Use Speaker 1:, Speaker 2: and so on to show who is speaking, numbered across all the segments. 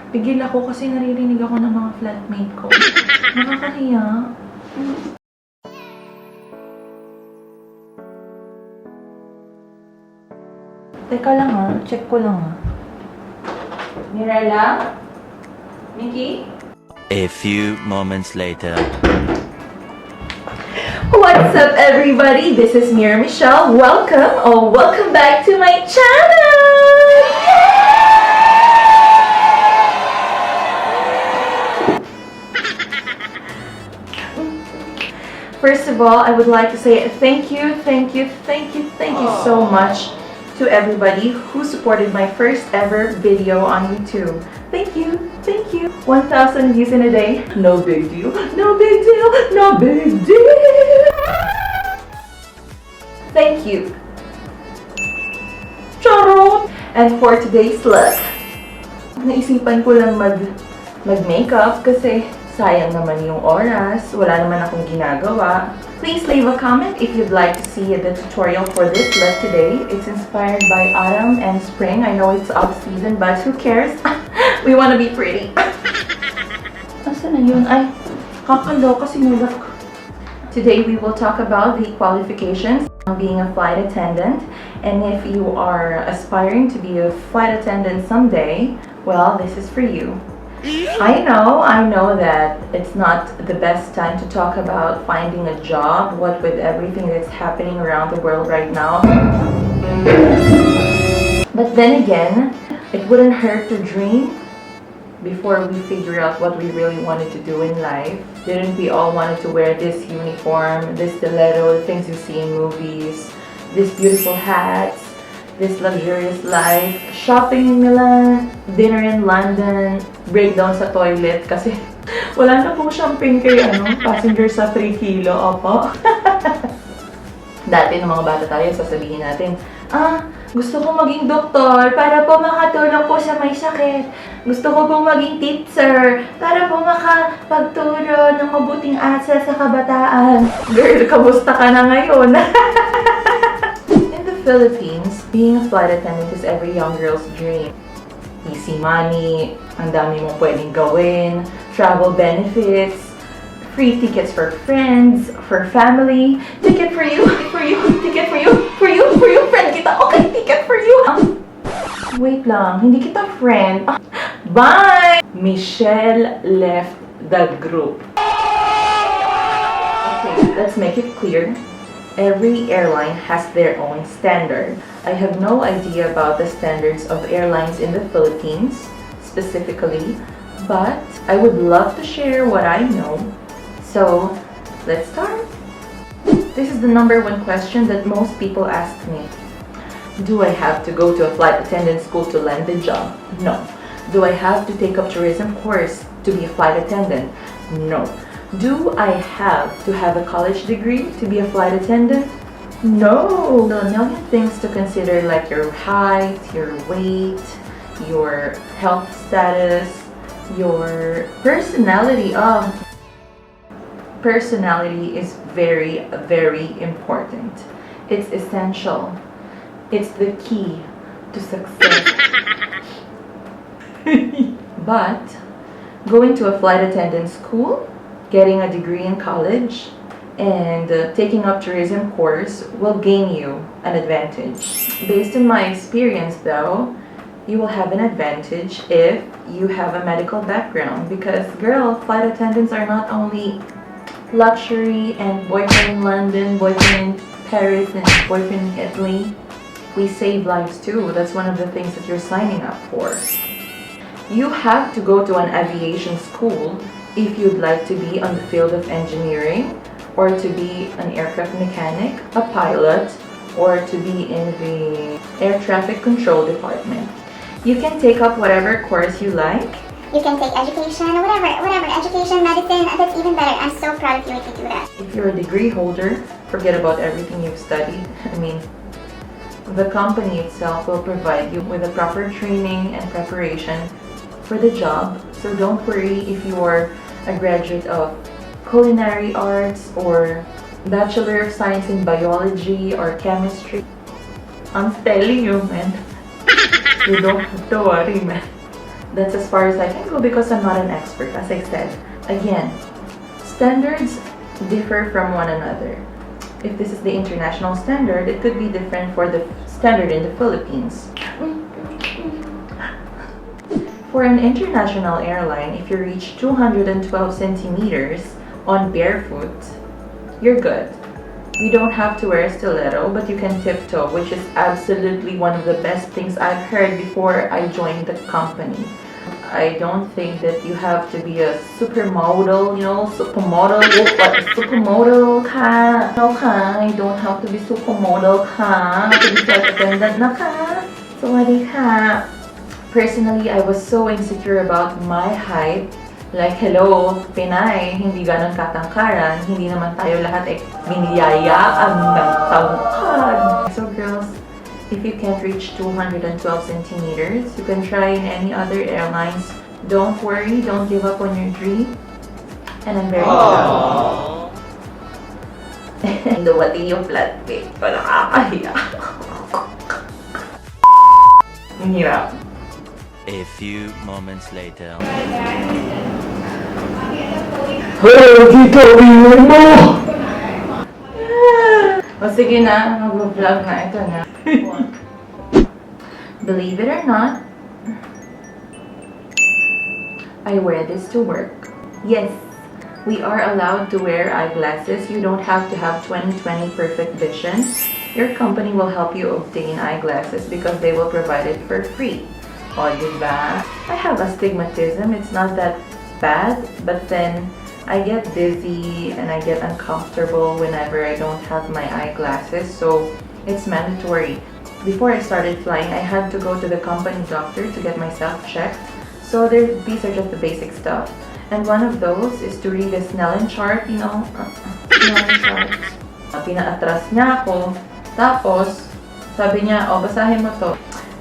Speaker 1: Pigil ako kasi naririnig ako ng mga flatmate ko. Nakakahiya. Teka lang ha, check ko lang ha. Mirella? Mickey?
Speaker 2: A few moments later.
Speaker 1: What's up everybody? This is Mira Michelle. Welcome back to my channel! First of all, I would like to say thank you so much to everybody who supported my first ever video on YouTube. Thank you. 1,000 views in a day. No big deal. Thank you. Charot! And for today's look, naisipan ko lang mag-makeup kasi sayang naman yung oras. Wala naman akong ginagawa. Please leave a comment if you'd like to see the tutorial for this look today. It's inspired by autumn and spring. I know it's off-season, but who cares? We want to be pretty. Asa na yun? Ay, kakaloka sinulak ko. Today we will talk about the qualifications of being a flight attendant. And if you are aspiring to be a flight attendant someday, well, this is for you. I know that it's not the best time to talk about finding a job, what with everything that's happening around the world right now. But then again, it wouldn't hurt to dream before we figure out what we really wanted to do in life. Didn't we all wanted to wear this uniform, this stiletto, the things you see in movies, these beautiful hats, this luxurious life, shopping in Milan, dinner in London, breakdown sa toilet kasi wala na pong champagne kay passenger sa 3 kilo, opo. Dati ng mga bata tayo, sasabihin natin, gusto ko maging doktor para po makatulong po sa may sakit. Gusto ko pong maging teacher para po makapagturo ng mabuting asal sa kabataan. Girl, kamusta ka na ngayon? In the Philippines, being a flight attendant is every young girl's dream. Easy money, ang dami mong pwedeng gawin, travel benefits, free tickets for friends, for family, ticket for you, ticket for you, friend kita, okay, ticket for you. Wait lang, hindi kita friend. Bye! Michelle left the group. Okay, let's make it clear. Every airline has their own standard. I have no idea about the standards of airlines in the Philippines, specifically, but I would love to share what I know. So, let's start. This is the number one question that most people ask me. Do I have to go to a flight attendant school to land the job? No. Do I have to take up tourism course to be a flight attendant? No. Do I have to have a college degree to be a flight attendant? No! There are a million things to consider like your height, your weight, your health status, your personality. Personality is very, very important. It's essential. It's the key to success. But going to a flight attendant school, getting a degree in college, and taking up tourism course will gain you an advantage. Based on my experience though, you will have an advantage if you have a medical background because girl, flight attendants are not only luxury and boyfriend in London, boyfriend in Paris, and boyfriend in Italy. We save lives too. That's one of the things that you're signing up for. You have to go to an aviation school if you'd like to be on the field of engineering, or to be an aircraft mechanic, a pilot, or to be in the air traffic control department. You can take up whatever course you like.
Speaker 3: You can take education, whatever, education, medicine, that's even better. I'm so proud of you if you do that.
Speaker 1: If you're a degree holder, forget about everything you've studied. I mean, the company itself will provide you with the proper training and preparation for the job. So don't worry if you're a graduate of culinary arts or Bachelor of Science in Biology or Chemistry. I'm telling you, man. You don't have to worry, man. That's as far as I can go because I'm not an expert, as I said. Again, standards differ from one another. If this is the international standard, it could be different for the standard in the Philippines. For an international airline, if you reach 212 centimeters on barefoot, you're good. You don't have to wear a stiletto, but you can tiptoe, which is absolutely one of the best things I've heard before I joined the company. I don't think that you have to be a supermodel, supermodel, supermodel ka. No ka, you don't have to be supermodel ka. To be flight attendant na ka. Sorry ka. Personally, I was so insecure about my height. Like, hello, Pinay, hindi ganun katangkaran. Hindi naman tayo lahat biniyayaan ng tangkad. So girls, if you can't reach 212 centimeters, you can try in any other airlines. Don't worry, don't give up on your dream. And I'm very proud. Dumating yung flatmate ko, nakakahiya. Ang hirap.
Speaker 2: A few moments later.
Speaker 1: Hello, Tito! Iwan mo! O sige na, mag-vlog na. Ito na. Believe it or not, I wear this to work. Yes, we are allowed to wear eyeglasses. You don't have to have 20/20 perfect vision. Your company will help you obtain eyeglasses because they will provide it for free. O, diba? I have astigmatism. It's not that bad, but then I get dizzy and I get uncomfortable whenever I don't have my eyeglasses, so it's mandatory. Before I started flying, I had to go to the company doctor to get myself checked. So these are just the basic stuff. And one of those is to read the Snellen chart, Snellen chart. Pinaatras niya ako. Tapos, sabi niya, basahin mo to.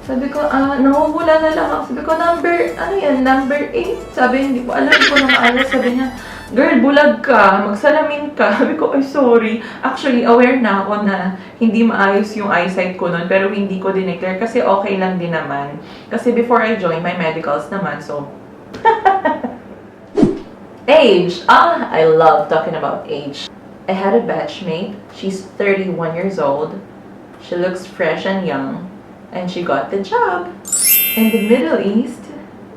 Speaker 1: Sabi ko, nawawala na lang ako. Sabi ko, number 8? Sabi, hindi ko alam ko na maayos. Sabi niya, girl, bulag ka, magsalamin ka. Sabi ko, ay sorry. Actually, aware na ako na hindi maayos yung eyesight ko nun, pero hindi ko dineclare kasi okay lang din naman. Kasi before I joined, my medicals naman, so. Age! I love talking about age. I had a batchmate. She's 31 years old. She looks fresh and young. And she got the job. In the Middle East,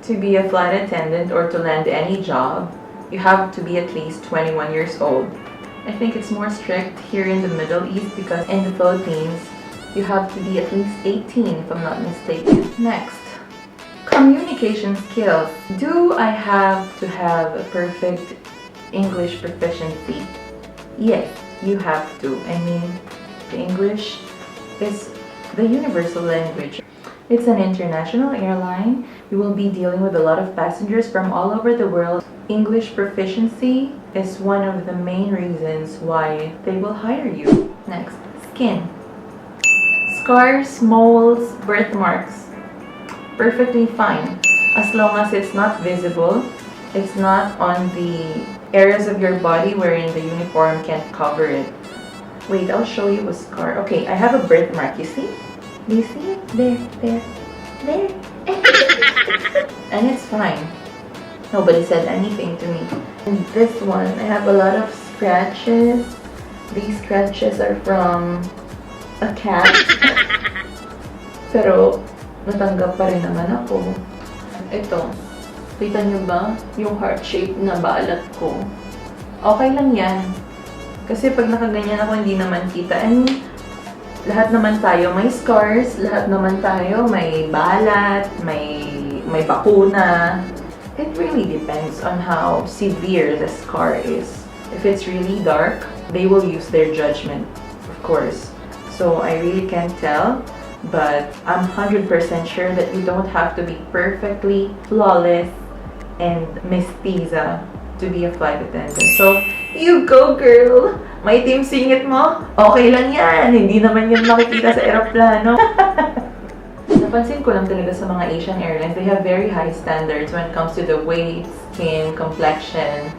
Speaker 1: to be a flight attendant or to land any job, you have to be at least 21 years old. I think it's more strict here in the Middle East because in the Philippines, you have to be at least 18 if I'm not mistaken. Next, communication skills. Do I have to have a perfect English proficiency? Yes, you have to. I mean, the English is the universal language. It's an international airline. You will be dealing with a lot of passengers from all over the world. English proficiency is one of the main reasons why they will hire you. Next, skin. Scars, moles, birthmarks. Perfectly fine. As long as it's not visible, it's not on the areas of your body wherein the uniform can't cover it. Wait, I'll show you a scar. Okay, I have a birthmark, you see? Do you see it? There. And it's fine. Nobody said anything to me. And this one, I have a lot of scratches. These scratches are from a cat. Pero, natanggap pa rin naman ako. Ito. Kita niyo ba? Yung heart-shaped na balat ko. Okay lang yan. Kasi pag nakaganyan ako, hindi naman kita. And lahat naman tayo may scars, lahat naman tayo may balat, may bakuna. It really depends on how severe the scar is. If it's really dark, they will use their judgment, of course. So I really can't tell, but I'm 100% sure that you don't have to be perfectly flawless and mestiza to be a flight attendant. So, you go, girl! May team singit mo? Okay lang yan! Hindi naman yan makikita sa aeroplano. Napansin ko lang talaga sa mga Asian airlines, they have very high standards when it comes to the weight, skin, complexion.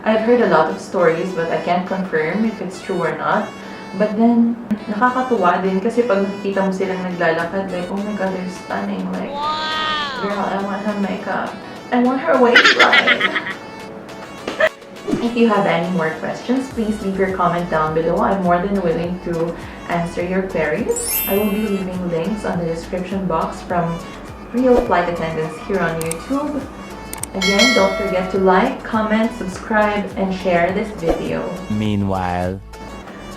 Speaker 1: I've heard a lot of stories, but I can't confirm if it's true or not. But then, nakakatuwa din kasi pag nakikita mo silang naglalakad, like, oh my god, they're stunning. Like, girl, I want her makeup. I want her waistline. If you have any more questions, please leave your comment down below. I'm more than willing to answer your queries. I will be leaving links on the description box from real flight attendants here on YouTube. Again, don't forget to like, comment, subscribe, and share this video.
Speaker 2: Meanwhile,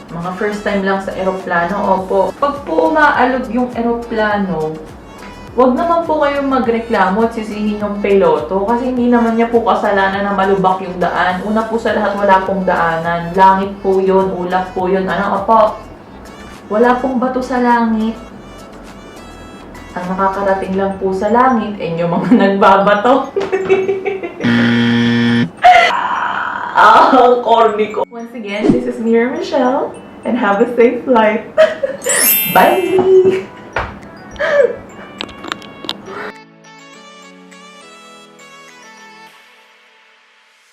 Speaker 1: Mga first time lang sa eroplano, opo. Pag po umaalog yung eroplano, wag naman po kayong magreklamo at sisihin yung piloto kasi hindi naman niya po kasalanan na malubak yung daan. Una po sa lahat, wala pong daanan. Langit po yun, ulap po yun. Ano, opo? Wala pong bato sa langit. Ang nakakarating lang po sa langit ay yung mga nagbabato. Corny ko. Once again, this is Mira Michelle and have a safe flight. Bye!